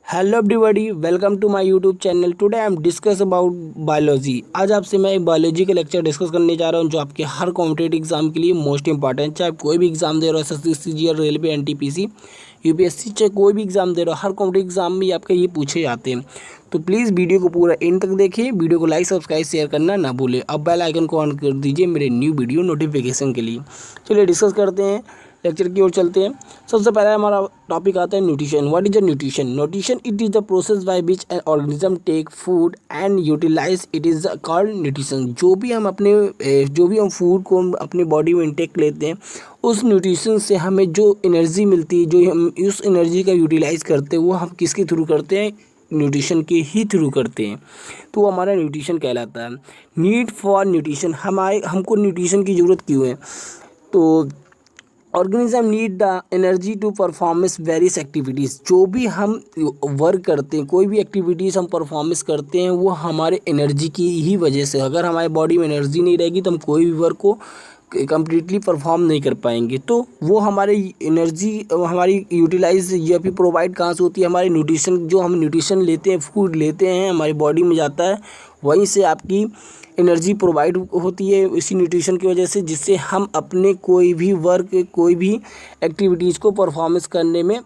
Hello everybody, welcome to my YouTube channel. Today I am discuss about biology. आज आपसे मैं एक biology का लेक्चर डिस्कस करने जा रहा हूं जो आपके हर कॉम्पिटेटिव एग्जाम के लिए मोस्ट इंपॉर्टेंट। चाहे आप कोई भी एग्जाम दे रहे हो, SSC, CGL, railway, NTPC, UPSC, चाहे कोई भी एग्जाम दे रहे हो, हर कॉम्पिटेटिव एग्जाम में आपके ये पूछे जाते हैं। तो प्लीज़ वीडियो को पूरा एंड तक देखिए। वीडियो को लाइक, सब्सक्राइब, शेयर करना ना भूलें। अब बेल आइकन को ऑन कर दीजिए मेरे न्यू वीडियो नोटिफिकेशन के लिए। चलिए डिस्कस करते हैं, लेक्चर की ओर चलते हैं। सबसे पहले हमारा टॉपिक आता है nutrition. What is the nutrition? Nutrition it is the process by which an organism take food and utilize it is called nutrition. जो भी हम फूड को अपने बॉडी में इंटेक लेते हैं, उस न्यूट्रिशन से हमें जो एनर्जी मिलती है, जो हम उस एनर्जी का यूटिलाइज करते हैं, वो हम किसके थ्रू करते हैं? न्यूट्रिशन के ही थ्रू करते हैं। तो वो हमारा न्यूट्रिशन कहलाता है। नीड फॉर न्यूट्रिशन, हमको न्यूट्रिशन की ज़रूरत क्यों है? तो organism need the energy to performance various activities. जो भी हम वर्क करते हैं, कोई भी एक्टिविटीज़ हम परफॉर्मेंस करते हैं, वो हमारे एनर्जी की ही वजह से। अगर हमारी बॉडी में एनर्जी नहीं रहेगी तो हम कोई भी वर्क को कम्प्लीटली परफॉर्म नहीं कर पाएंगे। तो वो हमारे एनर्जी हमारी यूटिलाइज या फिर प्रोवाइड कहाँ से होती है? हमारे न्यूट्रिशन, जो हम न्यूट्रिशन लेते हैं, फूड लेते हैं, हमारी बॉडी में जाता है, वहीं से आपकी एनर्जी प्रोवाइड होती है इसी न्यूट्रिशन की वजह से, जिससे हम अपने कोई भी वर्क, कोई भी एक्टिविटीज़ को परफॉर्मेंस करने में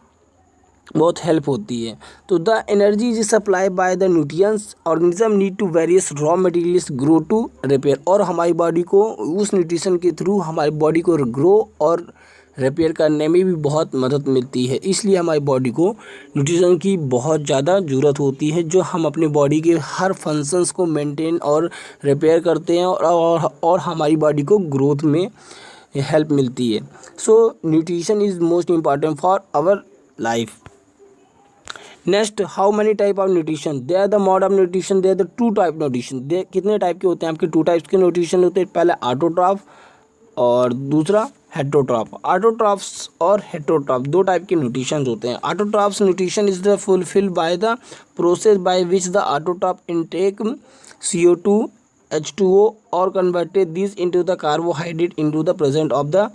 बहुत हेल्प होती है। तो the energy is supply by the nutrients organism need to various raw materials grow to repair. और हमारी बॉडी को उस न्यूट्रिशन के थ्रू हमारी बॉडी को ग्रो और रिपेयर करने में भी बहुत मदद मिलती है। इसलिए हमारी बॉडी को न्यूट्रिशन की बहुत ज़्यादा ज़रूरत होती है, जो हम अपने बॉडी के हर फंक्शंस को मेंटेन और रिपेयर करते हैं और हमारी बॉडी को ग्रोथ में हेल्प मिलती है। So nutrition is most important for our life. Next, how many type of nutrition? They are the mode of nutrition, they are the two type nutrition. They कितने type के होते हैं? आपके two types के nutrition होते हैं। पहले autotroph और दूसरा हेटरोट्रॉफ। ऑटोट्रॉफ्स और हेटरोट्रॉफ दो टाइप के न्यूट्रिशन होते हैं। Autotrophs nutrition is the fulfilled by the process by which the autotroph intake CO2, H2O और converted this into the carbohydrate into the present of the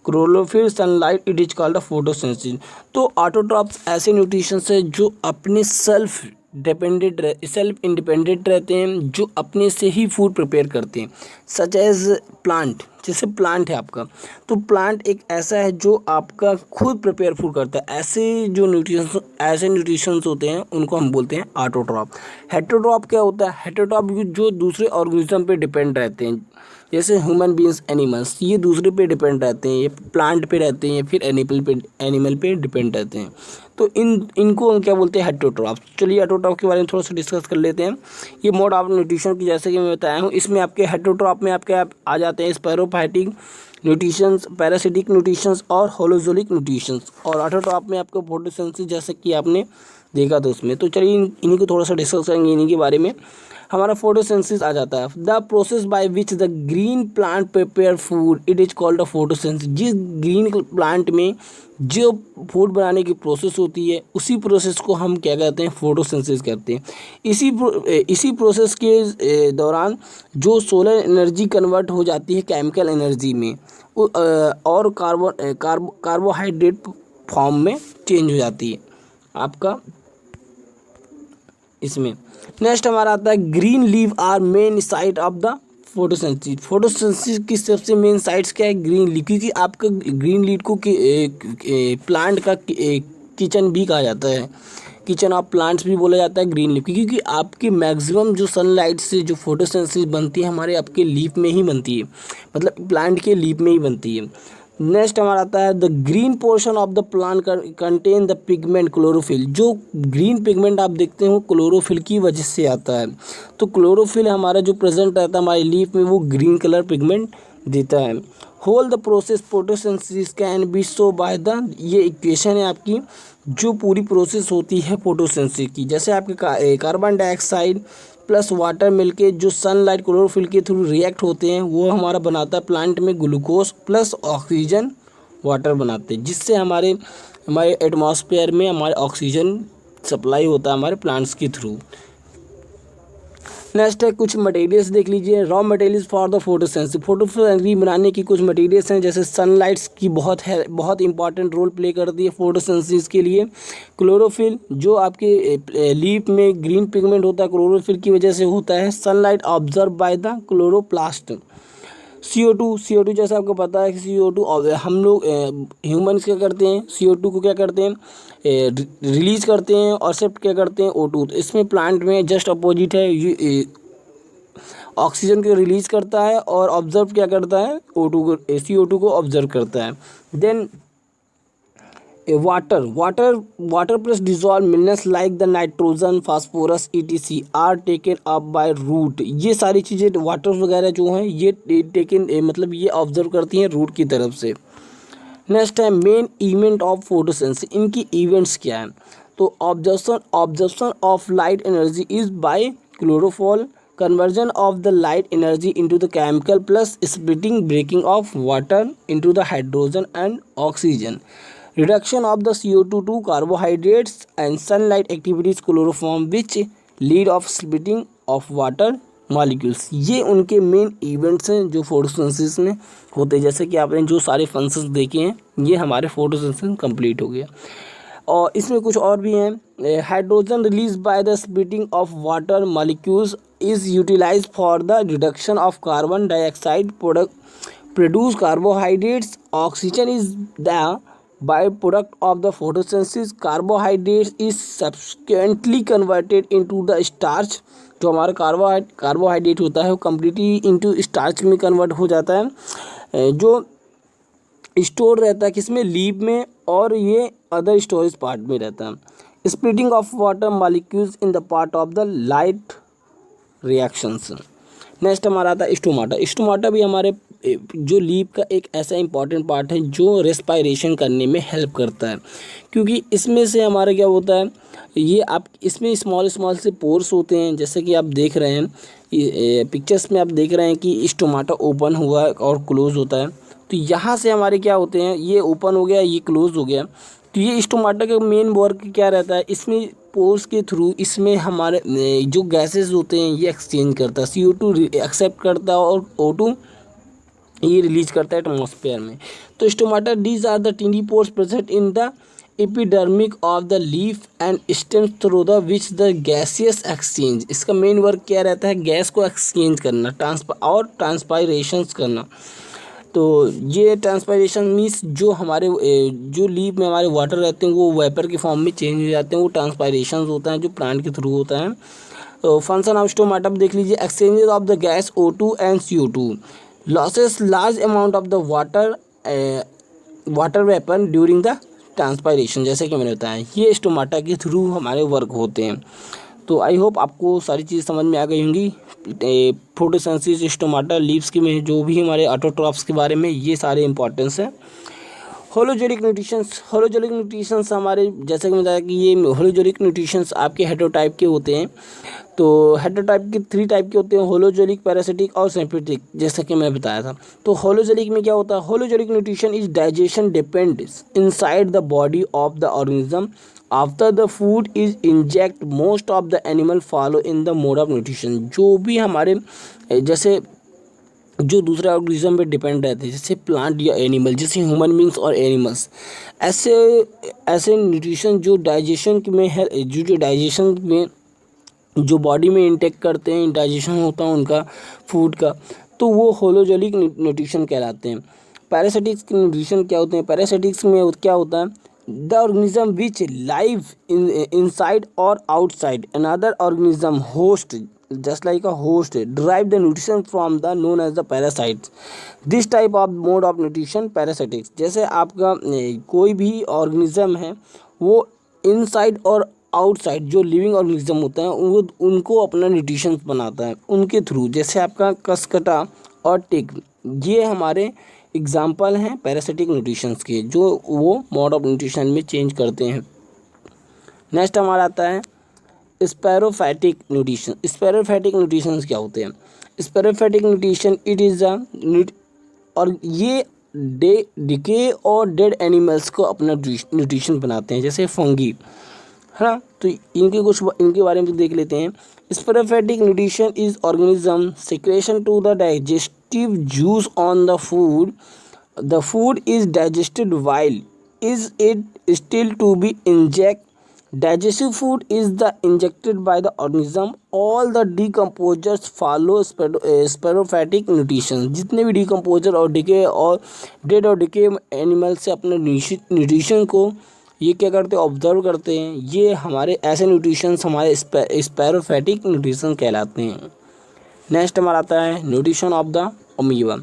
chlorophyll sunlight, it is called the photosynthesis. तो autotrophs ऐसे nutrition है जो अपने self independent रहते हैं, जो अपने से ही फूड प्रिपेयर करते हैं। सच एज प्लांट, जैसे प्लांट है आपका, तो प्लांट एक ऐसा है जो आपका खुद प्रिपेयर फूड करता है। ऐसे न्यूट्रिशंस होते हैं, उनको हम बोलते हैं ऑटोट्रॉफ। हेटरोट्रॉफ क्या होता है? हेटरोट्रॉफ जो दूसरे ऑर्गेनिज्म पे डिपेंड रहते हैं, जैसे ह्यूमन बींग्स, एनिमल्स, ये दूसरे पे डिपेंड रहते हैं, ये प्लांट पे रहते हैं या फिर एनिमल पे डिपेंड रहते हैं। तो इनको हम क्या बोलते हैं? हेटरोट्रॉफ। चलिए हेटरोट्रॉफ के बारे में थोड़ा सा डिस्कस कर लेते हैं। ये मोड ऑफ न्यूट्रिशन की, जैसे कि मैं बताया हूँ, इसमें आपके हेटरोट्रॉफ में आपके आ जाते हैं स्पैरोफाइटिक न्यूट्रिशंस, पैरासिटिक न्यूट्रिशंस और होलोजोलिक न्यूट्रिशंस। और ऑटोट्रॉफ में आपको फोटोसिंथेसिस, जैसे कि आपने देखा था उसमें। तो चलिए इन्हीं को थोड़ा सा डिस्कस करेंगे, इन्हीं के बारे में। हमारा फोटोसिंथेसिस आ जाता है। The process by which the green plant prepare food, it is called the photosynthesis. जिस ग्रीन प्लांट में जो फूड बनाने की प्रोसेस होती है, उसी प्रोसेस को हम क्या कहते हैं? फोटोसिंथेसिस कहते हैं। इसी प्रोसेस के दौरान जो सोलर एनर्जी कन्वर्ट हो जाती है केमिकल एनर्जी में, और कार्बोहाइड्रेट फॉर्म में चेंज हो जाती है आपका इसमें। नेक्स्ट हमारा आता है green leave are main site of the photosynthesis. Photosynthesis की सबसे मेन साइट्स क्या है? Green leave. क्योंकि आपका ग्रीन लीव को प्लांट का किचन भी कहा जाता है, किचन ऑफ प्लांट्स भी बोला जाता है ग्रीन लीफ, क्योंकि आपकी मैक्सिमम जो सनलाइट से जो फोटोसिंथेसिस बनती है, हमारे आपके लीफ में ही बनती है, मतलब प्लांट के लीफ में ही बनती है। नेक्स्ट हमारा आता है the green portion of the plant contain the pigment chlorophyll. जो ग्रीन पिगमेंट आप देखते हो, क्लोरोफिल की वजह से आता है। तो क्लोरोफिल हमारा जो प्रेजेंट रहता है हमारे लीफ में, वो ग्रीन कलर पिगमेंट देता है। Whole the process photosynthesis can be show by the, ये इक्वेशन है आपकी, जो पूरी प्रोसेस होती है फोटोसिंथेसिस की। जैसे आपके कार्बन डाइऑक्साइड प्लस वाटर मिलके जो सनलाइट क्लोरोफिल के थ्रू रिएक्ट होते हैं, वो हमारा बनाता है प्लांट में ग्लूकोज प्लस ऑक्सीजन वाटर बनाते हैं, जिससे हमारे एटमॉस्फेयर में हमारे ऑक्सीजन सप्लाई होता है हमारे प्लांट्स के थ्रू। नेक्स्ट है कुछ मटेरियल्स देख लीजिए। Raw materials for the photosynthesis, photosynthesis बनाने की कुछ मटेरियल्स हैं, जैसे सनलाइट्स की बहुत इंपॉर्टेंट रोल प्ले करती है फोटोसिंथेसिस के लिए। क्लोरोफिल, जो आपके लीफ में ग्रीन पिगमेंट होता है, क्लोरोफिल की वजह से होता है। Sunlight observe by the chloroplast. CO2 जैसा आपको पता है कि CO2 हम लोग ह्यूमन्स क्या करते हैं, CO2 को क्या करते हैं, रिलीज करते हैं, और एक्सेप्ट क्या करते हैं, O2। तो इसमें प्लांट में जस्ट अपोजिट है, ये ऑक्सीजन को रिलीज करता है और ऑब्जर्व क्या करता है, CO2 को ऑब्जर्व करता है। Then water plus dissolve minerals like the nitrogen, phosphorus ETC are taken up by root. ये सारी चीज़ें वाटर वगैरह जो हैं ये टेकन मतलब ये ऑब्जर्व करती हैं रूट की तरफ से। नेक्स्ट है मेन इवेंट ऑफ फोटोसिंथेसिस, इनकी इवेंट्स क्या है। तो observation of light energy is by क्लोरोफॉल, conversion of the light energy into the chemical plus splitting breaking of water into the hydrogen and oxygen, reduction of the CO2 to carbohydrates and sunlight activities chloroform which lead of splitting of water molecules। ये उनके main events हैं जो photosynthesis में होते हैं। जैसे कि आपने जो सारे फंक्शंस देखे हैं ये हमारे फोटोसिंथेसिस कंप्लीट हो गया। और इसमें कुछ और भी हैं। Hydrogen release by the splitting of water molecules is utilized for the reduction of carbon dioxide produce carbohydrates. Oxygen is the by product of the photosynthesis. Carbohydrates is subsequently converted into the starch. जो हमारा carbohydrate होता है वो completely into starch में convert हो जाता है, जो स्टोर रहता है किसमें, लीफ में, और ये अदर स्टोरेज पार्ट में रहता है। Splitting of water molecules in the part of the light reactions. Next हमारा आता है स्टोमाटा। स्टोमाटा भी हमारे जो लीफ का एक ऐसा इंपॉर्टेंट पार्ट है जो रेस्पायरेशन करने में हेल्प करता है, क्योंकि इसमें से हमारा क्या होता है, ये आप इसमें स्मॉल से पोर्स होते हैं। जैसे कि आप देख रहे हैं पिक्चर्स में, आप देख रहे हैं कि स्टोमाटा ओपन हुआ है और क्लोज होता है। तो यहाँ से हमारे क्या होते हैं, ये ओपन हो गया, ये क्लोज हो गया। तो ये स्टोमाटा का मेन वर्क क्या रहता है, इसमें पोर्स के थ्रू इसमें हमारे जो गैसेस होते हैं ये एक्सचेंज करता है। CO2 एक्सेप्ट करता है और O2 ये रिलीज करता है एटमॉस्फेयर में। तो stomata these are the tiny pores present in the epidermic of the leaf and stem through the which the gaseous exchange. इसका मेन वर्क क्या रहता है, गैस को एक्सचेंज करना, ट्रांसपायरेशन करना। तो ये ट्रांसपायरेशन मीन्स जो हमारे जो लीफ में हमारे वाटर रहते हैं वो वेपर के फॉर्म में चेंज हो जाते हैं, वो ट्रांसपायरेशन होता है जो प्लांट के थ्रू होता है। तो फंक्शन ऑफ स्टोमाटा देख लीजिए, exchanges of the gas O2 and CO2, losses large amount of the water vapour during the transpiration. जैसे कि मैंने बताया ये स्टोमाटा के थ्रू हमारे वर्क होते हैं। तो आई होप आपको सारी चीज़ समझ में आ गई होंगी। फोटोसिंथेसिस, स्टोमाटा, लीव्स के में जो भी हमारे ऑटोट्रॉफ्स के बारे में ये सारे इंपॉर्टेंस हैं। होलोजेनिक न्यूट्रिशंस हमारे जैसे कि बताया कि ये होलोजेनिक न्यूट्रिशंस आपके हेटेरोटाइप के होते हैं। तो हेटेरोटाइप के 3 टाइप के होते हैं, होलोजेनिक, पैरासिटिक और सिंथेटिक, जैसा कि मैं बताया था। तो होलोजेनिक में क्या होता है, hologenic nutrition is digestion depends inside the body of the organism after the food is inject most of the animal follow in the mode of nutrition. जो भी हमारे जैसे जो दूसरे ऑर्गेनिज्म पे डिपेंड रहते हैं, जैसे प्लांट या एनिमल, जैसे ह्यूमन बींग्स और एनिमल्स, ऐसे न्यूट्रिशन जो डाइजेशन में है, जो डाइजेशन में जो बॉडी में इंटेक करते हैं, डाइजेशन होता है उनका फूड का, तो वो होलोजेनिक न्यूट्रिशन कहलाते हैं। पैरासिटिक्स के न्यूट्रिशन क्या होते हैं, पैरासिटिक्स में क्या होता है, the organism which live inside और outside another organism host just like a host derive the nutrition from the known as the parasites। this type of mode of nutrition parasitics। जैसे आपका कोई भी ऑर्गेनिज्म है वो इनसाइड और outside जो living organism होता है वो उनको अपना न्यूट्रिशन बनाता है उनके थ्रू। जैसे आपका कसकटा और टिक, ये हमारे एग्जाम्पल हैं पैरासिटिक न्यूट्रिशंस के, जो वो मोड ऑफ न्यूट्रिशन में चेंज करते हैं। नेक्स्ट हमारा आता है स्पैरोफाइटिक न्यूट्रिशन। स्पैरोफाइटिक न्यूट्रिशन क्या होते हैं, स्पैरोफाइटिक न्यूट्रिशन इट इज़ और ये डिके और डेड एनिमल्स को अपना न्यूट्रिशन बनाते हैं, जैसे फंगी है ना। तो इनके बारे में देख लेते हैं Spirophytic nutrition is organism secretion to the digestive juice on the food. The food is digested while is it still to be inject. Digestive food is the injected by the organism. All the decomposers follow spirophytic nutrition. जितने भी decomposer और decay और dead और decay animal से अपने nutrition को ये क्या करते हैं, ऑब्जर्व करते हैं। ये हमारे ऐसे न्यूट्रिशंस हमारे स्पैरोफैटिक न्यूट्रिशन कहलाते हैं। नेक्स्ट हमारा आता है nutrition of the amoeba.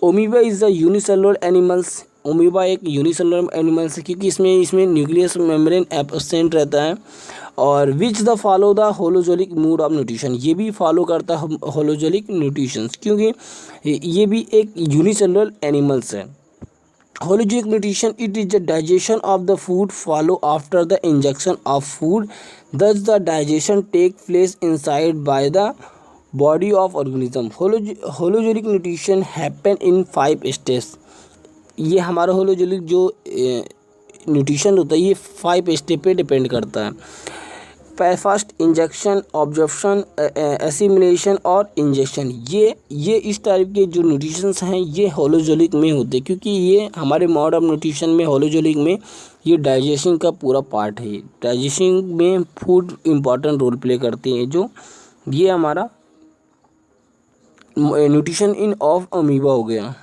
Amoeba is the unicellular animals. Amoeba एक यूनिसेलुलर एनिमल्स है क्योंकि इसमें न्यूक्लियस मेम्ब्रेन एब्सेंट रहता है। और which the follow the holozoic mode of nutrition, ये भी फॉलो करता है होलोजोलिक न्यूट्रिशन क्योंकि ये भी एक यूनिसेलुलर एनिमल्स है। Hologic nutrition, it is the digestion of the food follow after the injection of food. Thus the digestion take place inside by the body of organism. Hologic nutrition happen in 5 steps. ये हमारा होलोजोलिक जो nutrition होता है ये 5 step पे depend करता है। First injection, absorption, assimilation और इंजेक्शन। ये इस टाइप के जो न्यूट्रिशंस हैं ये होलोजोलिक में होते हैं क्योंकि ये हमारे मोड ऑफ न्यूट्रिशन में होलोजोलिक में ये डाइजेशन का पूरा पार्ट है। डाइजेशन में फूड इम्पॉर्टेंट रोल प्ले करते हैं। जो ये हमारा न्यूट्रिशन इन ऑफ अमीबा हो गया।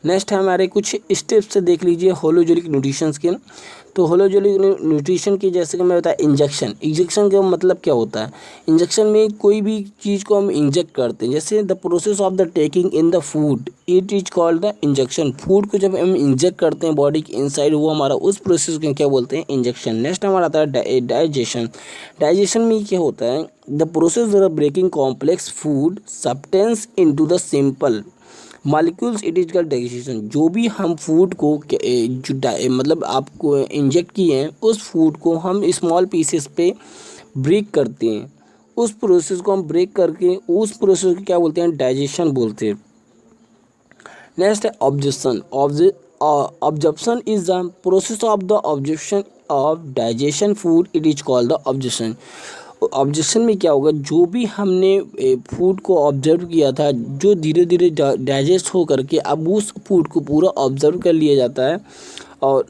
नेक्स्ट है हमारे कुछ स्टेप्स से देख लीजिए होलोजोलिक न्यूट्रिशंस के। तो होलोजोलिक न्यूट्रिशन की जैसे कि मैं बताया इंजेक्शन का मतलब क्या होता है। इंजेक्शन में कोई भी चीज़ को हम इंजेक्ट करते हैं, जैसे the process of the taking in the food it is called the injection. Food को जब हम इंजेक्ट करते हैं बॉडी के इनसाइड वो हमारा उस प्रोसेस को क्या बोलते हैं, इंजेक्शन। नेक्स्ट हमारा आता है डाइजेशन। डाइजेशन में क्या होता है, the process of breaking complex food substance into the simple molecules it is called digestion. जो भी हम फूड को मतलब आपको इंजेक्ट किए हैं उस फूड को हम स्मॉल पीसेस पे ब्रेक करते हैं, उस प्रोसेस को हम ब्रेक करके उस प्रोसेस को क्या बोलते हैं, डाइजेशन बोलते हैं। नेक्स्ट है absorption. Absorption is the process of the absorption of digestion food it is called the absorption. Objection में क्या होगा, जो भी हमने फूड को ऑब्जर्व किया था जो धीरे धीरे डाइजेस्ट हो करके अब उस फूड को पूरा ऑब्जर्व कर लिया जाता है। और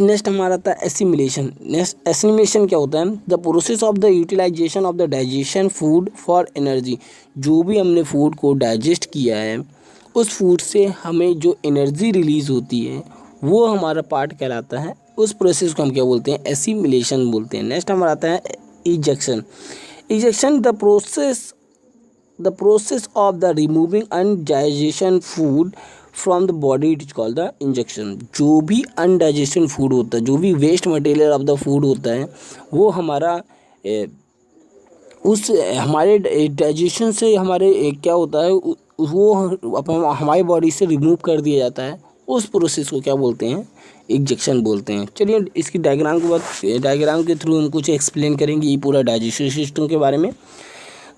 नेक्स्ट हमारा था एसिमिलेशन। नेक्स्ट एसिमिलेशन क्या होता है, the process of the utilization of the digestion food for energy. जो भी हमने फूड को डाइजेस्ट किया है उस फूड से हमें जो एनर्जी रिलीज़ होती है वो हमारा पार्ट कहलाता है। उस प्रोसेस को हम क्या बोलते हैं, एसिमिलेशन बोलते हैं। नेक्स्ट हमारा आता है egestion. Egestion the process of the removing undigestion food from the body it is called the injection. जो भी अनडाइजेशन फूड होता है, जो भी waste material of the food होता है वो हमारा उस हमारे डाइजेशन से हमारे क्या होता है वो हमारी बॉडी से रिमूव कर दिया जाता है। उस प्रोसेस को क्या बोलते हैं, इंजेक्शन बोलते हैं। चलिए इसकी डायग्राम के थ्रू हम कुछ एक्सप्लेन करेंगे ये पूरा डाइजेस्टिव सिस्टम के बारे में।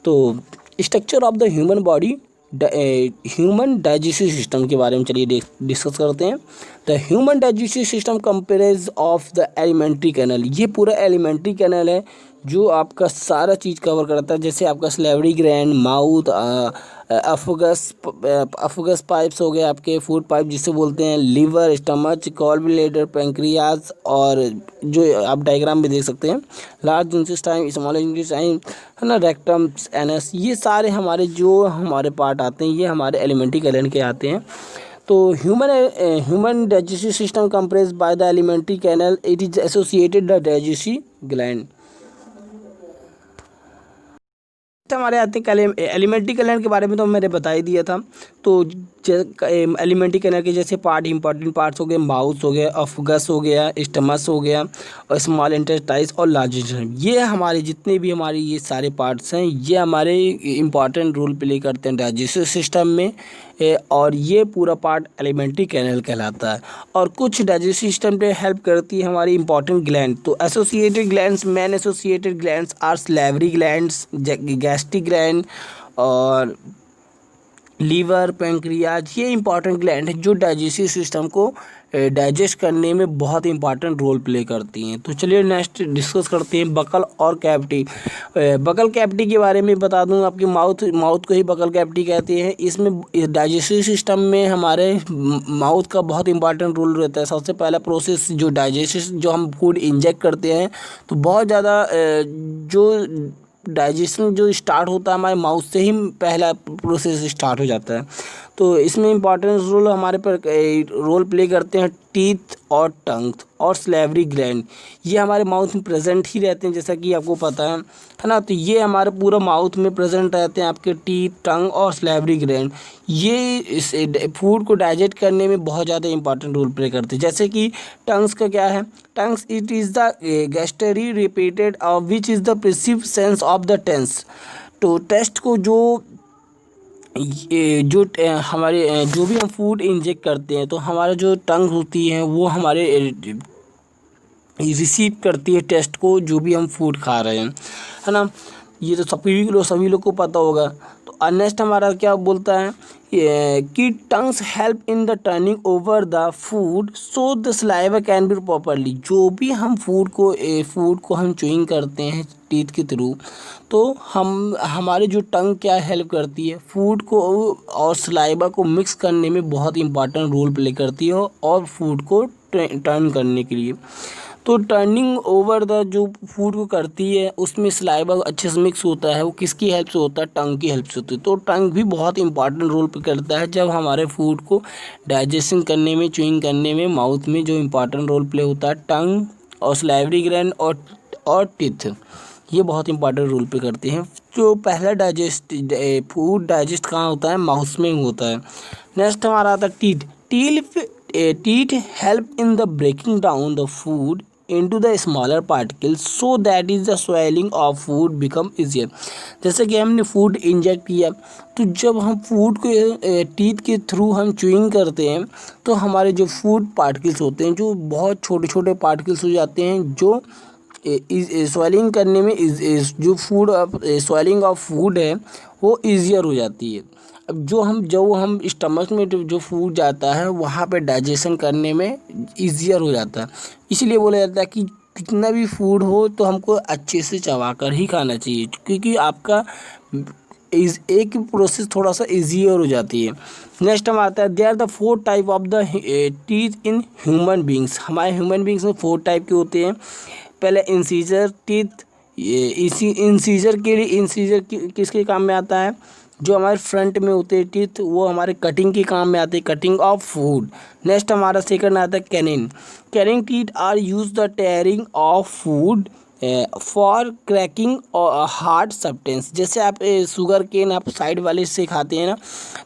तो structure of the human body, human digestive system के बारे में चलिए डिस्कस करते हैं। The human digestive system comprise of the alimentary canal. ये पूरा एलिमेंट्री कैनल है जो आपका सारा चीज़ कवर करता है, जैसे आपका salivary gland, mouth, oesophagus pipes हो गए, आपके फूड पाइप जिसे बोलते हैं, liver, stomach, gall bladder, pancreas, और जो आप डायग्राम में देख सकते हैं लार्ज इंटेस्टाइन, स्मॉल इंटेस्टाइन है ना, रेक्टम, एनस, ये सारे हमारे जो हमारे पार्ट आते हैं ये हमारे एलिमेंट्री कैनल के आते हैं। तो human digestive system compressed by the alimentary canal it is associated the digestive gland. हमारे आते हैं एलिमेंट्री कैनल के बारे में तो मैंने बता ही दिया था। तो एलिमेंट्री कैनल के जैसे इंपॉर्टेंट पार्ट्स हो गए, माउथ हो गया, अफगस हो गया, स्टमस हो गया, और स्मॉल इंटेस्टाइन्स और लार्ज इंटेस्टाइन। ये हमारे जितने भी हमारे ये सारे पार्ट्स हैं ये हमारे इंपॉर्टेंट रोल प्ले करते हैं डाइजेस्टिव सिस्टम में, और ये पूरा पार्ट एलिमेंट्री कैनल कहलाता है। और कुछ डाइजेस्टिव सिस्टम पे हेल्प करती है हमारी इंपॉर्टेंट ग्लैंड। तो associated glands, main associated glands are salivary glands, gastric gland और लीवर, पैंक्रियाज, ये इंपॉर्टेंट ग्लैंड है जो डाइजेस्टिव सिस्टम को डाइजेस्ट करने में बहुत इंपॉर्टेंट रोल प्ले करती हैं। तो चलिए नेक्स्ट डिस्कस करते हैं बकल और कैविटी। बकल कैविटी के बारे में बता दूं, आपकी माउथ को ही बकल कैविटी कहते हैं। इसमें डाइजेस्टिव सिस्टम में हमारे माउथ का बहुत इंपॉर्टेंट रोल रहता है। सबसे पहला प्रोसेस जो डाइजेशन, जो हम फूड इंजेक्ट करते हैं तो बहुत ज़्यादा जो डाइजेशन जो स्टार्ट होता है हमारे माउथ से ही पहला प्रोसेस स्टार्ट हो जाता है। तो इसमें इम्पॉर्टेंस रोल हमारे पर रोल प्ले करते हैं टीथ और टंग और सलेवरी ग्लैंड। ये हमारे माउथ में प्रेजेंट ही रहते हैं, जैसा कि आपको पता है ना। तो ये हमारे पूरा माउथ में प्रेजेंट रहते हैं, आपके टीथ, टंग और सलेवरी ग्लैंड। ये इस फूड को डाइजेस्ट करने में बहुत ज़्यादा इंपॉर्टेंट रोल प्ले करते हैं। जैसे कि टंग्स का क्या है, tongues it is the gastric repeated which is the perceived sense of the tense. तो टेस्ट को हमारे जो भी हम फूड इंजेक्ट करते हैं तो हमारा जो टंग होती है वो हमारे रिसीव करती है टेस्ट को, जो भी हम फूड खा रहे हैं, है ना। ये तो सभी लोग को पता होगा। तो नेक्स्ट हमारा क्या बोलता है कि tongues help in the turning over the food so the saliva can be properly. जो भी हम फूड को हम च्यूइंग करते हैं टीथ के थ्रू, तो हमारे जो टंग क्या हेल्प करती है फूड को और सलाइवा को मिक्स करने में बहुत इंपॉर्टेंट रोल प्ले करती है और फूड को टर्न करने के लिए। तो टर्निंग ओवर द जो फूड को करती है उसमें सलाइवा अच्छे से मिक्स होता है, वो किसकी हेल्प से होता है, टंग की हेल्प से होती है। तो टंग भी बहुत इंपॉर्टेंट रोल प्ले करता है जब हमारे फूड को डाइजेशन करने में, च्यूइंग करने में माउथ में जो इंपॉर्टेंट रोल प्ले होता है टंग और सलाइवरी ग्लैंड और टीथ, ये बहुत इंपॉर्टेंट रोल प्ले करते हैं। जो पहला फूड डाइजेस्ट कहाँ होता है, माउथ में होता है। नेक्स्ट हमारा आता है teeth. Teeth help in the breaking down the food into the smaller particles so that is the swallowing of food become easier। जैसे कि हमने फूड इंजेक्ट किया, तो जब हम फूड को टीथ के थ्रू हम च्यूइंग करते हैं तो हमारे जो फूड पार्टिकल्स होते हैं, जो बहुत छोटे छोटे पार्टिकल्स हो जाते हैं, जो स्वैलिंग करने में जो स्वैलिंग ऑफ फूड है वो ईजियर हो जाती है। अब जो हम स्टमक में जो फूड जाता है वहाँ पे डाइजेशन करने में ईजियर हो जाता है। इसलिए बोला जाता है कि कितना भी फूड हो तो हमको अच्छे से चबा कर ही खाना चाहिए, क्योंकि आपका एक प्रोसेस थोड़ा सा ईजियर हो जाती है। नेक्स्ट हम आता है they are the 4 type of the teeth in human beings. हमारे ह्यूमन बींग्स में 4 टाइप के होते हैं। पहले इंसीजर टीथ। इंसीजर के लिए किसके काम में आता है, जो हमारे फ्रंट में होते हैं टीथ, वो हमारे कटिंग के काम में आते हैं, कटिंग ऑफ फूड। नेक्स्ट हमारा सेकंड आता है canine. Canine teeth are use the tearing of food for cracking hard substance. जैसे आप शुगर केन आप साइड वाले से खाते हैं ना,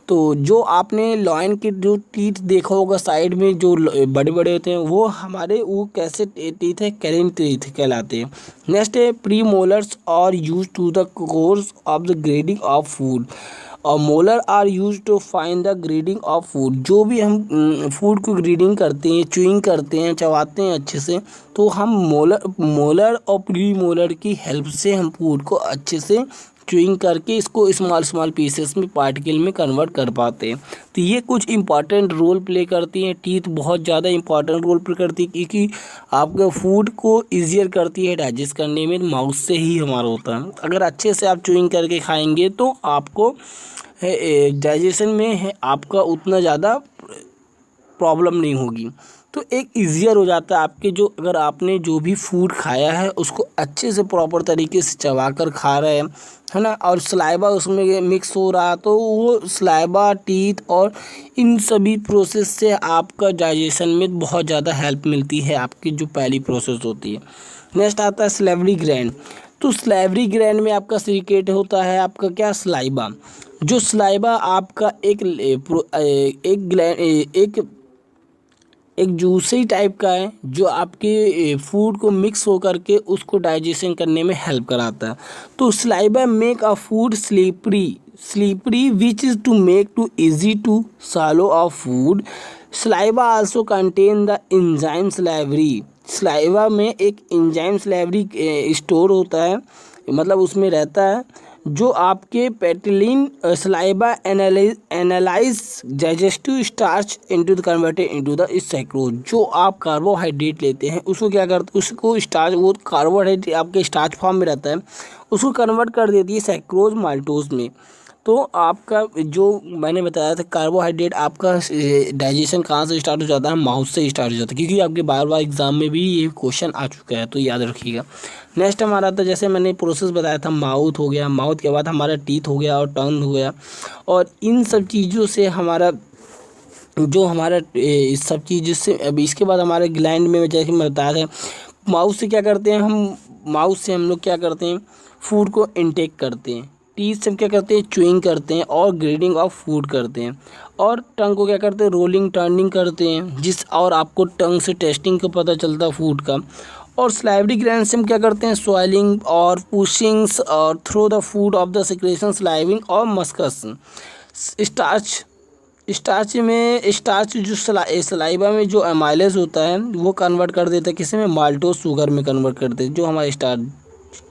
तो जो आपने लॉयन के जो टीथ देखा होगा साइड में जो बड़े बड़े होते हैं, वो कैसे टीथ है, कैनिन टीथ कहलाते हैं। नेक्स्ट है premolars are use to the course of the grading of food और molar are use to find the grading of food. जो भी हम फूड को ग्रेडिंग करते हैं, च्यूइंग करते हैं, चबाते हैं अच्छे से, तो हम मोलर और प्री मोलर की हेल्प से हम फूड को अच्छे से च्यूइंग करके इसको स्मॉल पीसेस में, पार्टिकल में कन्वर्ट कर पाते हैं। तो ये कुछ इंपॉर्टेंट रोल प्ले करती हैं। टीथ बहुत ज़्यादा इंपॉर्टेंट रोल प्ले करती है, क्योंकि आपके फूड को ईजियर करती है डाइजेस्ट करने में, माउथ से ही हमारा होता है। अगर अच्छे से आप च्यूइंग करके खाएंगे तो आपको डाइजेशन में आपका उतना ज़्यादा प्रॉब्लम नहीं होगी। तो एक ईजियर हो जाता है आपके, जो अगर आपने जो भी फूड खाया है उसको अच्छे से प्रॉपर तरीके से चबा कर खा रहे हैं, है ना, और सलाइवा उसमें मिक्स हो रहा, तो वो सलाइवा, टीथ और इन सभी प्रोसेस से आपका डाइजेशन में बहुत ज़्यादा हेल्प मिलती है, आपकी जो पहली प्रोसेस होती है। नेक्स्ट आता है सलेवरी ग्लैंड। तो सलेवरी ग्लैंड में आपका सिलिकेट होता है, आपका क्या, सलाइवा। जो सलाइवा आपका एक जूसी टाइप का है, जो आपके फूड को मिक्स हो करके उसको डाइजेशन करने में हेल्प कराता है। तो saliva make a food slippery which is to make to easy to swallow of food. Saliva also contain the enzyme salivary. सलाइवा में एक एंजाइम सलाइवरी स्टोर होता है, मतलब उसमें रहता है, जो आपके ptyalin saliva analyse digestive starch into the converted into the sucrose. जो आप कार्बोहाइड्रेट लेते हैं उसको क्या करते, उसको स्टार्च, वो कार्बोहाइड्रेट आपके स्टार्च फॉर्म में रहता है, उसको कन्वर्ट कर देती है सैक्रोज माल्टोज में। तो आपका जो मैंने बताया था कार्बोहाइड्रेट, आपका डाइजेशन कहाँ से स्टार्ट हो जाता है, माउथ से स्टार्ट हो जाता है, क्योंकि आपके बार बार एग्जाम में भी ये क्वेश्चन आ चुका है, तो याद रखिएगा। नेक्स्ट हमारा था, जैसे मैंने प्रोसेस बताया था, माउथ हो गया, माउथ के बाद हमारा टीथ हो गया और टंग हो गया, और इन सब चीज़ों से हमारा जो हमारा इस सब चीज़ से, अब इसके बाद हमारे ग्लैंड में, जैसे मैं बताया था, माउथ से क्या करते हैं हम, माउथ से हम लोग क्या करते हैं, फूड को इनटेक करते हैं। टीथ से हम क्या करते हैं, च्युइंग करते हैं और ग्रेडिंग ऑफ फूड करते हैं। और टंग को क्या करते हैं, रोलिंग टर्निंग करते हैं, और आपको टंग से टेस्टिंग का पता चलता है फूड का। और स्लाइवरी ग्लैंड से हम क्या करते हैं, स्वाइलिंग और पुशिंग्स और throw the food of the secretion salivating और मस्कस। स्टार्च, स्टार्च जो सलाइवा में जो एमाइलेज होता है वो कन्वर्ट कर देता है किसी में, माल्टोज शुगर में कन्वर्ट करते हैं, जो हमारा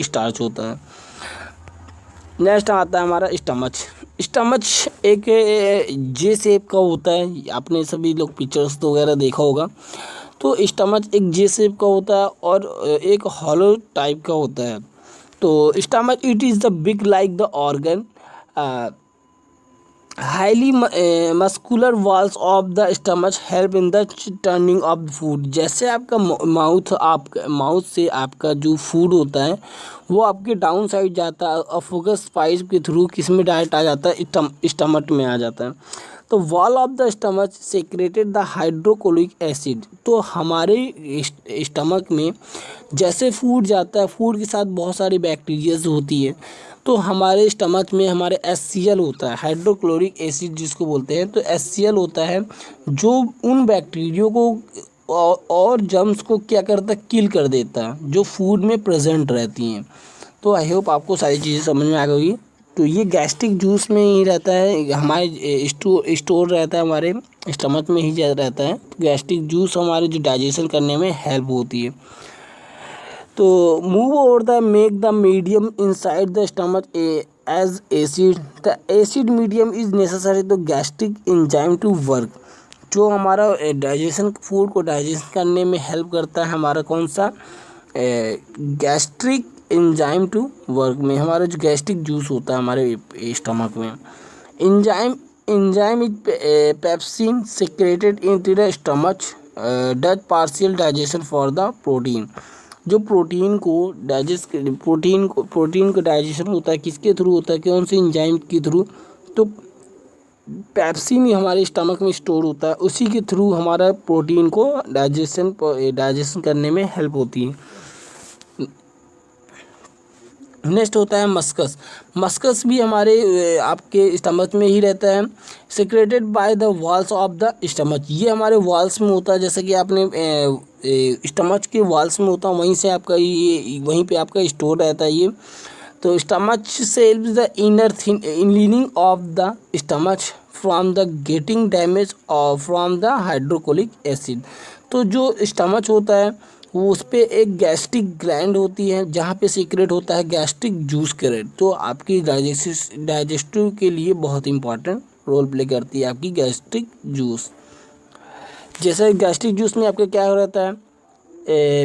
स्टार्च होता है। नेक्स्ट आता है हमारा स्टमच। स्टमच एक जे शेप का होता है, आपने सभी लोग पिक्चर्स तो वगैरह देखा होगा। तो स्टमच एक जे शेप का होता है और एक हॉलो टाइप का होता है। तो stomach it is the big like the organ, highly muscular walls of the stomach help in the turning of the food. जैसे आपका माउथ से आपका जो फूड होता है वो आपके डाउन साइड जाता है और फोकस पाइप के थ्रू किस में डायरेक्ट आ जाता है, स्टमक में आ जाता है। तो wall of the stomach secreted the hydrochloric acid. तो हमारे स्टमक में जैसे फूड जाता है, फूड के साथ बहुत सारी बैक्टीरियाज होती है, तो हमारे स्टमक में हमारे HCl होता है, हाइड्रोक्लोरिक एसिड जिसको बोलते हैं। तो HCl होता है जो उन बैक्टीरिया को और जर्म्स को क्या करता है, किल कर देता है, जो फूड में प्रेजेंट रहती हैं। तो आई होप आपको सारी चीज़ें समझ में आ गई। तो ये गैस्ट्रिक जूस में ही रहता है, हमारे स्टोर रहता है, हमारे स्टमक में ही रहता है। गैस्ट्रिक जूस हमारे जो डाइजेशन करने में हेल्प होती है। तो move over the make the medium inside the stomach as acid, the acid medium is necessary to gastric enzyme to work. जो हमारा डाइजेशन, फूड को डाइजेशन करने में हेल्प करता है, हमारा कौन सा, गैस्ट्रिक एंजाइम टू वर्क में, हमारा जो गैस्ट्रिक जूस होता है हमारे स्टमक में। Enzyme is pepsin secreted into the stomach does partial digestion for the protein. जो प्रोटीन को डाइजेशन होता है, किसके थ्रू होता है, कौन सी एंजाइम के थ्रू, तो पेप्सिन हमारे स्टमक में स्टोर होता है, उसी के थ्रू हमारा प्रोटीन को डाइजेशन करने में हेल्प होती है। नेक्स्ट होता है मस्कस। मस्कस भी हमारे आपके स्टमक में ही रहता है, secreted by the walls of the stomach. ये हमारे वॉल्स में होता है, जैसे कि आपने स्टमक के वॉल्स में होता है, वहीं से आपका ये, वहीं पे आपका स्टोर रहता है ये। तो stomach cells the inner inlining of the stomach from the getting damage और फ्रॉम द हाइड्रोक्लोरिक एसिड। तो जो स्टमच होता है वो उस पर एक गैस्ट्रिक ग्लैंड होती है, जहाँ पे सीक्रेट होता है गैस्ट्रिक जूस करेट। तो आपकी डाइजेस्टिव के लिए बहुत इंपॉर्टेंट रोल प्ले करती है आपकी गैस्ट्रिक जूस। जैसे गैस्ट्रिक जूस में आपका क्या रहता है,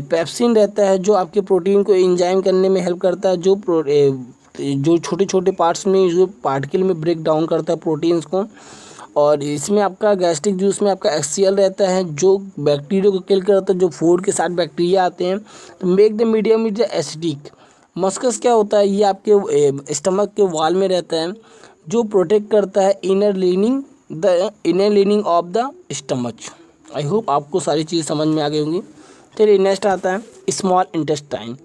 पेप्सिन रहता है, जो आपके प्रोटीन को एंजाइम करने में हेल्प करता है, जो छोटे छोटे पार्ट्स में, जो पार्टिकल में ब्रेक डाउन करता है प्रोटीन्स को। और इसमें आपका गैस्ट्रिक जूस में आपका HCl रहता है, जो बैक्टीरिया को किल करता है, जो फूड के साथ बैक्टीरिया आते हैं। तो make the medium is acidic. Mucus क्या होता है, ये आपके स्टमक के वॉल में रहता है, जो प्रोटेक्ट करता है inner leaning of the stomach. I hope आपको सारी चीज़ समझ में आ गई होंगी। चलिए नेक्स्ट आता है स्मॉल इंटेस्टाइन।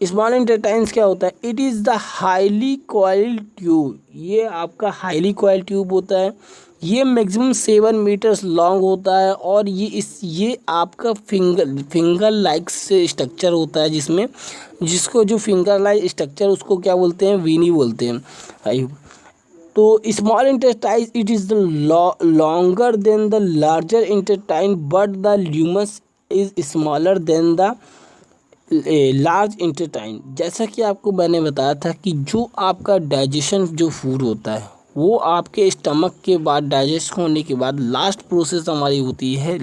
स्मॉल इंटेस्टाइन्स क्या होता है, it is the highly coiled tube. ये आपका हाईली कॉइल्ड ट्यूब होता है, ये मैक्सिमम 7 मीटर्स लॉन्ग होता है, और ये आपका फिंगर लाइक से स्ट्रक्चर होता है, जिसको जो फिंगर लाइक स्ट्रक्चर उसको क्या बोलते हैं, वीनी बोलते हैं। तो small intestine it is the longer than the larger intestine but the lumen is smaller than the large intestine, जैसा कि आपको मैंने बताया था कि जो आपका डाइजेशन जो फूड होता है वो आपके स्टमक के बाद डाइजेस्ट होने के बाद लास्ट प्रोसेस हमारी होती है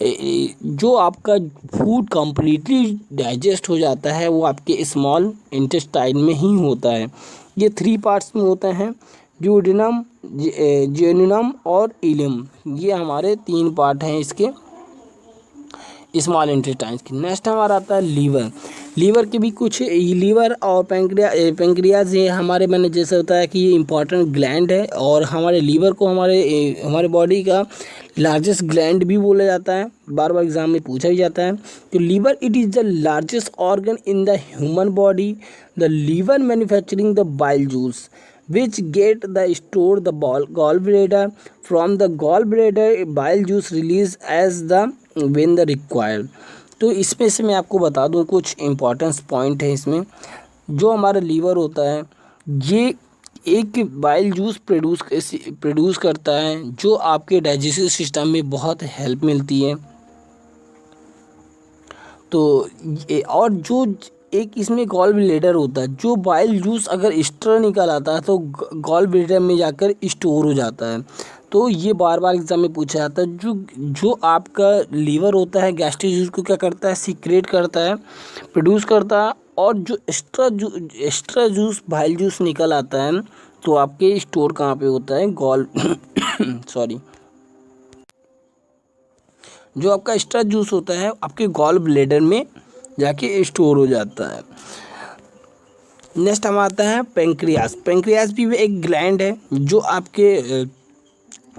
जो आपका फूड कंप्लीटली डाइजेस्ट हो जाता है वो आपके स्मॉल इंटेस्टाइन में ही होता है। ये 3 पार्ट्स में होते हैं, ड्यूडेनम, जेजुनम और इलियम। ये हमारे 3 पार्ट हैं इसके स्मॉल इंटेस्टाइन्स की। नेक्स्ट हमारा आता है लीवर। लीवर के भी कुछ, लीवर और पेंक्रियाज ये हमारे, मैंने जैसे बताया कि ये इंपॉर्टेंट ग्लैंड है और हमारे लीवर को हमारे बॉडी का लार्जेस्ट ग्लैंड भी बोला जाता है, बार बार एग्जाम में पूछा भी जाता है। तो liver it is the largest organ in the human body. The liver manufacturing the bile juice which get the store the gallbladder. From the gallbladder bile juice release as the when the required। तो इसमें से मैं आपको बता दूं कुछ importance point है इसमें। जो हमारा लीवर होता है ये एक बाइल जूस प्रोड्यूस करता है जो आपके डाइजेस्टिव सिस्टम में बहुत हेल्प मिलती है। तो और जो एक इसमें गॉल ब्लैडर होता है, जो बाइल जूस अगर एक्स्ट्रा निकल आता है तो गॉल ब्लैडर में जाकर स्टोर हो जाता है। तो ये बार बार एग्जाम में पूछा जाता है। जो आपका लीवर होता है गैस्ट्रिक जूस को क्या करता है, सीक्रेट करता है, प्रोड्यूस करता है। और जो एक्स्ट्रा जूस बाइल जूस निकल आता है तो आपके स्टोर कहाँ पे होता है, गॉल सॉरी, जो आपका एक्स्ट्रा जूस होता है आपके गॉल ब्लैडर में जाके स्टोर हो जाता है। नेक्स्ट हमारा आता है पेंक्रियास। पेंक्रियास भी एक ग्लैंड है जो आपके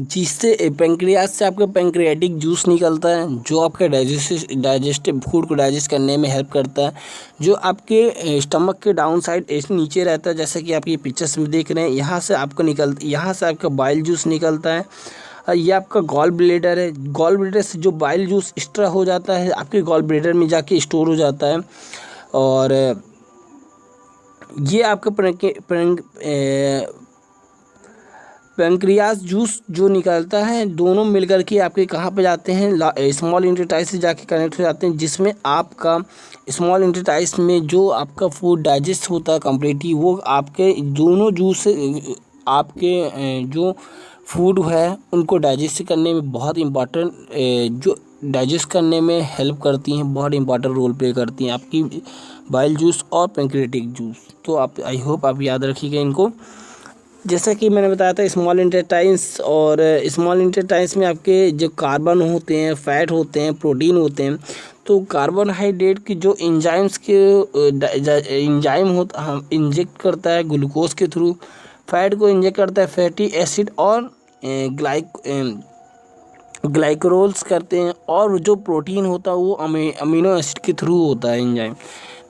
जिससे पेंक्रियास से आपका पेंक्रियाटिक जूस निकलता है जो आपके डाइजेस्टिव फूड को डाइजेस्ट करने में हेल्प करता है। जो आपके स्टमक के डाउन साइड नीचे रहता है, जैसे कि आप ये पिक्चर्स में देख रहे हैं, यहाँ से आपका बाइल जूस निकलता है। ये आपका गॉल ब्लैडर है। गॉल ब्लैडर से जो बाइल जूस एक्स्ट्रा हो जाता है आपके गॉल ब्लैडर में जाके स्टोर हो जाता है। और ये आपका पेंक्रियास जूस जो निकलता है दोनों मिलकर के आपके कहाँ पे जाते हैं, स्मॉल इंटेस्टाइन से जाके कनेक्ट हो जाते हैं, जिसमें आपका स्मॉल इंटेस्टाइन में जो आपका फूड डाइजेस्ट होता है कम्प्लीटली वो आपके दोनों जूस आपके जो फूड है उनको डाइजेस्ट करने में बहुत इम्पॉर्टेंट, जो डाइजेस्ट करने में हेल्प करती हैं, बहुत इंपॉर्टेंट रोल प्ले करती हैं आपकी बाइल जूस और पेंक्रियाटिक जूस। तो आप आई होप आप याद रखिएगा इनको। जैसा कि मैंने बताया था स्मॉल इंटेस्टाइन्स, और स्मॉल इंटेस्टाइन्स में आपके जो कार्बन होते हैं, फैट होते हैं, प्रोटीन होते हैं। तो कार्बोहाइड्रेट की जो एंजाइम्स के एंजाइम होता हम इंजेक्ट करता है ग्लूकोज के थ्रू, फैट को इंजेक्ट करता है फैटी एसिड और ग्लाइकोरोल्स करते हैं, और जो प्रोटीन होता है वो अमीनो एसिड के थ्रू होता है एंजाइम।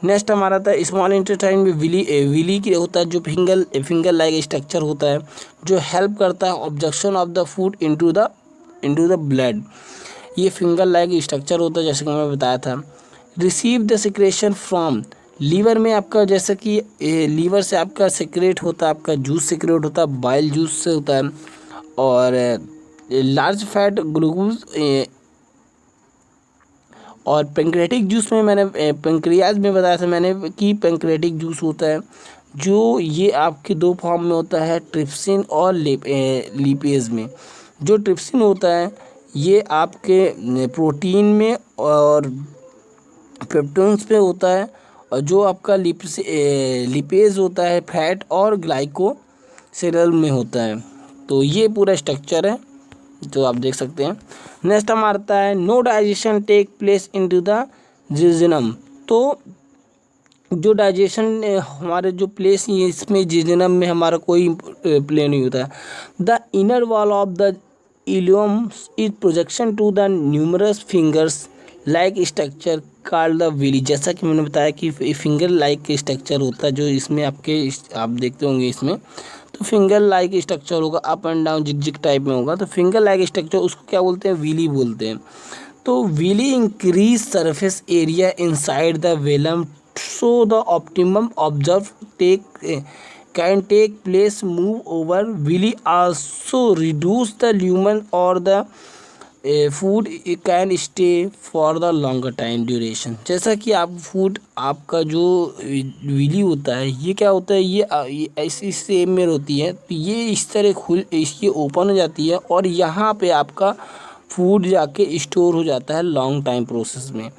नेक्स्ट हमारा था स्मॉल इंटेस्टाइन में विली की होता है जो फिंगर लाइक स्ट्रक्चर होता है जो हेल्प करता है objection of the food into the blood. ये फिंगर लाइक स्ट्रक्चर होता है जैसे कि मैं बताया था। Receive the secretion from liver में आपका, जैसे कि लीवर से आपका सिक्रेट होता है, आपका जूस सिक्रेट होता है, बाइल जूस से होता है। और लार्ज फैट ग्लूकोज और पेंक्रियाटिक जूस में मैंने पेंक्रियाज में बताया था मैंने कि पेंक्रियाटिक जूस होता है जो ये आपके 2 फॉर्म में होता है, ट्रिप्सिन और लिपेज में। जो ट्रिप्सिन होता है ये आपके प्रोटीन में और पेप्टोन्स पे होता है, और जो आपका लिपेज होता है फैट और ग्लाइकोसिल में होता है। तो ये पूरा स्ट्रक्चर है जो आप देख सकते हैं। नेक्स्ट हमारा आता है no digestion take place into the jejunum. तो जो डाइजेशन हमारे जो प्लेस है इसमें जेजुनम में हमारा कोई प्ले नहीं होता है। The inner wall of the ileum is projection to the numerous fingers like structure called the villi. जैसा कि मैंने बताया कि फिंगर लाइक स्ट्रक्चर होता है जो इसमें आप देखते होंगे इसमें, तो फिंगर लाइक स्ट्रक्चर होगा, up and down zig type में होगा। तो फिंगर लाइक स्ट्रक्चर उसको क्या बोलते हैं, विली बोलते हैं। तो villi increase surface area inside the vellum so the optimum observe can take place move over. Villi also reduce the lumen और the food can stay for the longer time duration. जैसा कि आप food आपका जो Willie होता है ये क्या होता है, ये ऐसी शेप में होती है, तो ये इस तरह ये ओपन हो जाती है और यहाँ पे आपका फूड जाके स्टोर हो जाता है लॉन्ग टाइम प्रोसेस में।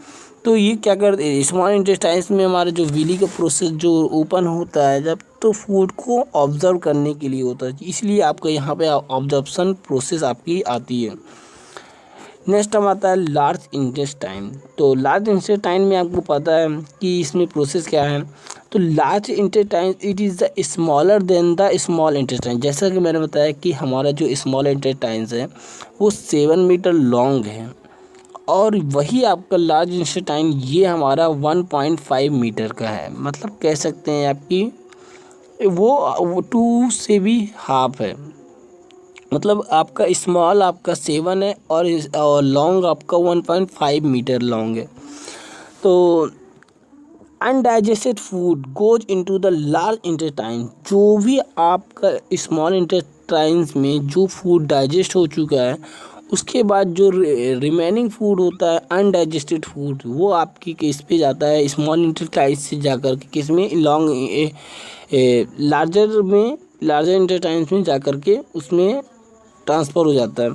तो ये क्या करते हैं, स्मॉल इंटेस्टाइन्स में हमारे जो विली का प्रोसेस जो ओपन होता है जब, तो फूड को ऑब्जर्व करने के लिए होता है, इसलिए आपका यहाँ पे ऑब्जर्प्शन प्रोसेस आपकी आती है। नेक्स्ट हम आता है लार्ज इंटेस्टाइन। तो लार्ज इंटेस्टाइन में आपको पता है कि इसमें प्रोसेस क्या है। तो large intestine it is the smaller than the small intestine. जैसा कि मैंने बताया कि हमारा जो स्मॉल इंटेस्टाइन्स है वो 7 मीटर लॉन्ग है और वही आपका लार्ज इंटेस्टाइन ये हमारा 1.5 मीटर का है। मतलब कह सकते हैं आपकी वो 2 से भी हाफ है। मतलब आपका स्मॉल आपका 7 है और लॉन्ग आपका 1.5 मीटर लॉन्ग है। तो undigested food goes into the large intestine. जो भी आपका स्मॉल इंटेस्टाइन्स में जो फूड डाइजेस्ट हो चुका है उसके बाद जो रिमेनिंग फूड होता है अनडाइजेस्टेड फूड वो आपकी किस पे जाता है, स्मॉल इंटेस्टाइन से जाकर के किस में, लार्जर इंटेस्टाइन्स में जाकर के उसमें ट्रांसफर हो जाता है।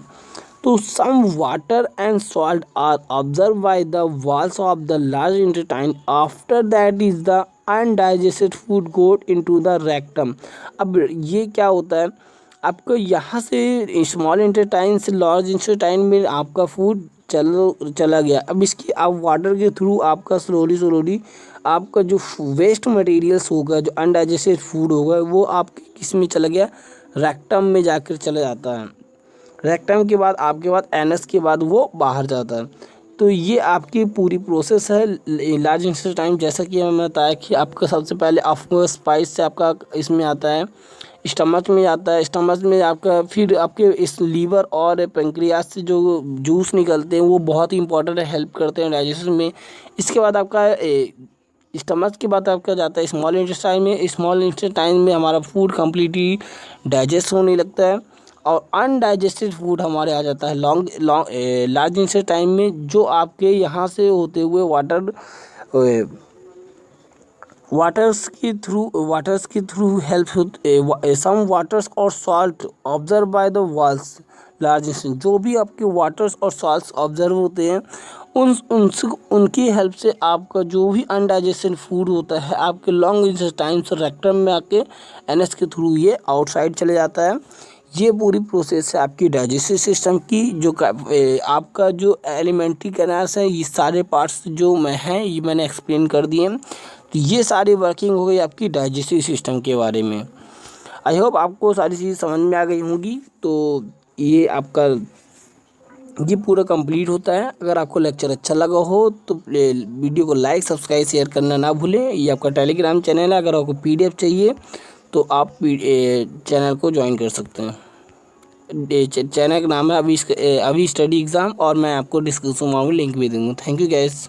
तो some water and salt are observe by the walls of the large intestine. After that is the undigested food got into the rectum. अब ये क्या होता है, आपको यहाँ से स्मॉल इंटेस्टाइन से लार्ज इंटेस्टाइन में आपका फूड चला गया। अब इसकी आप वाटर के थ्रू आपका स्लोली आपका जो वेस्ट मटेरियल्स होगा, जो अनडाइजेस्टेड फूड होगा, वो आपके किस में चला गया, रेक्टम में जाकर चला जाता है। रेक्टम के बाद आपके बाद एनस के बाद वो बाहर जाता है। तो ये आपकी पूरी प्रोसेस है लार्ज इंटेस्टाइन। जैसा कि मैंने बताया कि आपका सबसे पहले आपको स्पाइस से आपका इसमें आता है, स्टमक में आता है, स्टमक में आपका फिर आपके इस लीवर और पेंक्रियास से जो जूस निकलते हैं वो बहुत ही इंपॉर्टेंट है, हेल्प करते हैं डाइजेशन में। इसके बाद आपका स्टमक के बाद आपका जाता है स्मॉल इंटेस्टाइन में। स्मॉल इंटेस्टाइन में हमारा फूड कम्प्लीटली डाइजेस्ट होने लगता है और अनडाइजेस्टेड फूड हमारे आ जाता है लार्ज इंटेस्टाइन में, जो आपके यहाँ से होते हुए वाटर्स के थ्रू हेल्प सम वाटर्स और salt observe by the walls large intestine. जो भी आपके वाटर्स और सॉल्ट्स ऑब्जर्व होते हैं उनकी हेल्प से आपका जो भी अनडाइजेस्टेड फूड होता है आपके लॉन्ग इंटेस्टाइन से रेक्टम में आके एनएस के थ्रू ये आउटसाइड चले जाता है। ये पूरी प्रोसेस है आपकी डाइजेस्टिव सिस्टम की। जो आपका जो एलिमेंट्री कैनाल्स हैं, ये सारे पार्ट्स जो हैं ये मैंने एक्सप्लेन कर दिए। तो ये सारी वर्किंग हो गई आपकी डाइजेस्टिव सिस्टम के बारे में। आई होप आपको सारी चीज़ समझ में आ गई होंगी। तो ये आपका ये पूरा कंप्लीट होता है। अगर आपको लेक्चर अच्छा लगा हो तो वीडियो को लाइक, सब्सक्राइब, शेयर करना ना भूलें। ये आपका टेलीग्राम चैनल है, अगर आपको PDF चाहिए तो आप चैनल को ज्वाइन कर सकते हैं। चैनल का नाम है अभी स्टडी एग्ज़ाम और मैं आपको डिस्क्रिप्शन में लिंक भी दूँगा। Thank you guys.